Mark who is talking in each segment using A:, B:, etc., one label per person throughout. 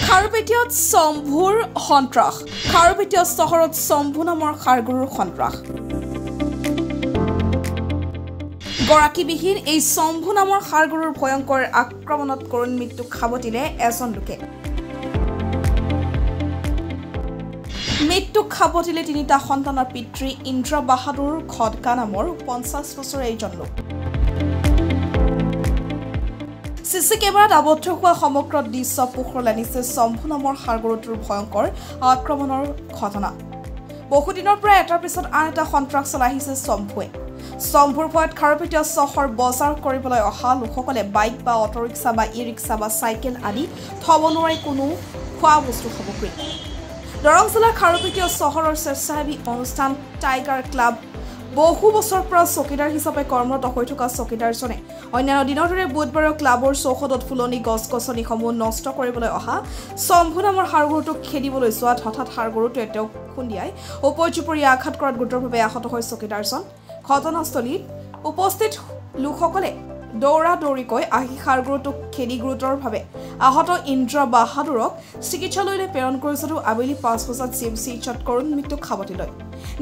A: খাৰুপেটীয়াত শম্ভুৰ সন্ত্ৰাস খাৰুপেটীয়া চহৰত শম্ভু নামৰ খাৰগুৰুৰ সন্ত্ৰাস গৰাকীবিহীন এই শম্ভু নামৰ খাৰগুৰুৰ ভয়ংকৰ আক্ৰমণত কৰুণ মৃত্যুক সাৱটিলে এজন লোকে মৃত্যুক সাৱটিলে তিনিটা সন্তানৰ পিতৃ ইন্দ্ৰ বাহাদুৰ খডকা নামৰ 50 বছৰৰ এইজন লোক সিসি কেমেৰাত আবদ্ধ হোৱা সমগ্ৰ দৃশ্য পোহৰলৈ আনিছে শম্ভু নামৰ খাৰগুৰুটোৰ ভয়ংকৰ আক্ৰমণৰ ঘটনা বহুদিনৰ পৰা এটাৰ পিছত আন এটা সন্ত্ৰাস চলাই আহিছে শম্ভুৱে শম্ভুৰ ভয়ত খাৰুপেটীয়া চহৰ বজাৰ কৰিবলৈ অহা লোকসকলে বাইক বা অটোৰিক্সা বা ই ৰিক্সা বা চাইকেল আদি থব নোৱাৰি কোনো খোৱা বস্তু সামগ্ৰী দৰং জিলাৰ খাৰুপেটীয়া চহৰৰ স্বেচ্ছাসেৱী অনুষ্ঠান টাইগাৰ ক্লাব বহু বছৰ পৰা চকীদাৰ হিচাপে কৰ্মৰত হৈ থকা চকীদাৰজনে অন্যান্য দিনৰ দৰে বুধবাৰৰ ক্লাবৰ চৌহদত ফুলনি গছ-গছনিসমূহ নষ্ট কৰিবলৈ অহা শম্ভু নামৰ খাৰগুৰুটোক খেদিবলৈ যোৱাত হঠাৎ খাৰগুৰুটোৱে তেওঁক খুন্দিয়াই উপৰ্যুপৰি আঘাত কৰাত গুৰুতৰভাৱে আহত হৈ চকীদাৰজন ঘটনাস্থলীত উপস্থিত লোকসকলে দৌৰা-দৌৰিকৈ আহি খাৰগুৰুটোক খেদি গুৰুতৰভাৱে আহত ইন্দ্ৰ বাহাদুৰক চিকিৎসালয়লৈ প্ৰেৰণ কৰিছিল আবেলি 5 বজাত চিএমচিএইচত কৰুণ মৃত্যুক সাৱটি লয়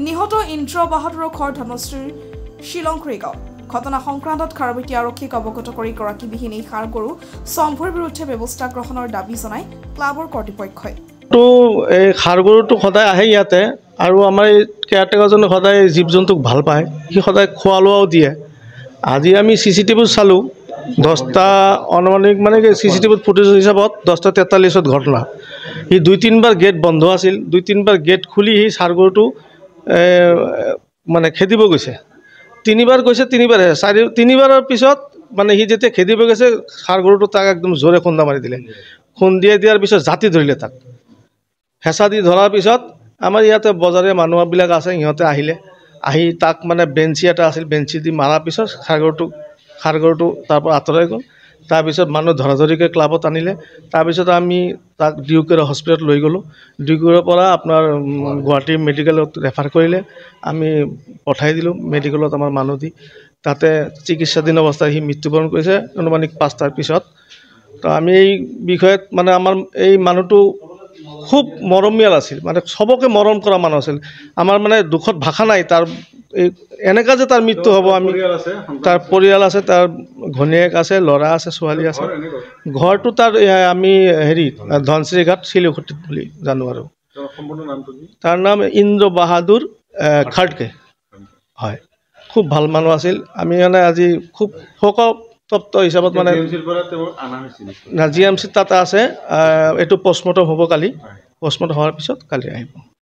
A: নিহত ইন্দ্ৰ বাহাদুৰৰ ঘৰ ধনশ্ৰীৰ শিলংখুৰি গাঁও ঘটনা সংক্ৰান্তত খাৰুপেটীয়া আৰক্ষীক অৱগত কৰি গৰাকীবিহীন এই খাৰগুৰু শম্ভুৰ বিৰুদ্ধে ব্যৱস্থা গ্ৰহণৰ দাবী জনাই ক্লাবৰ কৰ্তৃপক্ষই
B: এই খাৰগুৰুটো সদায় আহে ইয়াতে আৰু আমাৰ কেয়াৰটেকাৰজনে সদায় জীৱ জন্তুক ভাল পায় সি সদায় খোৱা লোৱাও দিয়ে আজি আমি চিচিটিভি চালোঁ 10টা অনুমানিক মানে কি চিচিটিভিত ফুটেজ হিচাপত 10:43 ঘটনা সি 2-3বাৰ গেট বন্ধ আছিল 2-3বাৰ গেট খুলি সি খাৰগুৰুটো মানে খেদিব গৈছে 3বাৰ গৈছে 3বাৰে 3বাৰৰ পিছত মানে সি যেতিয়া খেদিব গৈছে খাৰগুৰুটো তাক একদম জোৰে খুন্দা মাৰি দিলে খুন্দিয়াই দিয়াৰ পিছত জাতি ধৰিলে তাক হেঁচা দি ধৰাৰ পিছত আমাৰ ইয়াতে বজাৰে মানুহবিলাক আছে সিহঁতে আহিলে আহি তাক মানে বেঞ্চি এটা আছিল বেঞ্চি দি মাৰাৰ পিছত খাৰগুৰুটো তাৰ পৰা আঁতৰাই গ'ল তাৰপিছত মানুহ ধৰাধৰিকৈ ক্লাবত আনিলে তাৰপিছত আমি তাক ডিউকেৰ হস্পিটেলত লৈ গ'লোঁ ডিউকেৰৰ পৰা আপোনাৰ গুৱাহাটী মেডিকেলত ৰেফাৰ কৰিলে আমি পঠাই দিলোঁ মেডিকেলত আমাৰ মানুহ দি তাতে চিকিৎসাধীন অৱস্থাত সি মৃত্যুবৰণ কৰিছে অনুমানিক 5টাৰ পিছত তো আমি এই বিষয়ত মানে আমাৰ এই মানুহটো খুব মৰমীয়াল আছিল মানে সবকে মৰম কৰা মানুহ আছিল আমাৰ মানে দুখত ভাষা নাই তাৰ এই এনেকা যে তাৰ মৃত্যু হ'ব আমি তাৰ পৰিয়াল আছে তাৰ ঘনীয়েক আছে ল'ৰা আছে ছোৱালী আছে ঘৰটো তাৰ আমি হেৰি ধনশ্ৰী ঘাট শিলুখুটিত বুলি জানো আৰু তাৰ নাম ইন্দ্ৰ বাহাদুৰ খডকে হয় খুব ভাল মানুহ আছিল আমি মানে আজি খুব শোকতপ্ত হিচাপত মানে জিএমচি তাতে আছে এইটো পষ্টমৰ্টম হ'ব কালি পষ্টমৰ্টম হোৱাৰ পিছত কালি আহিব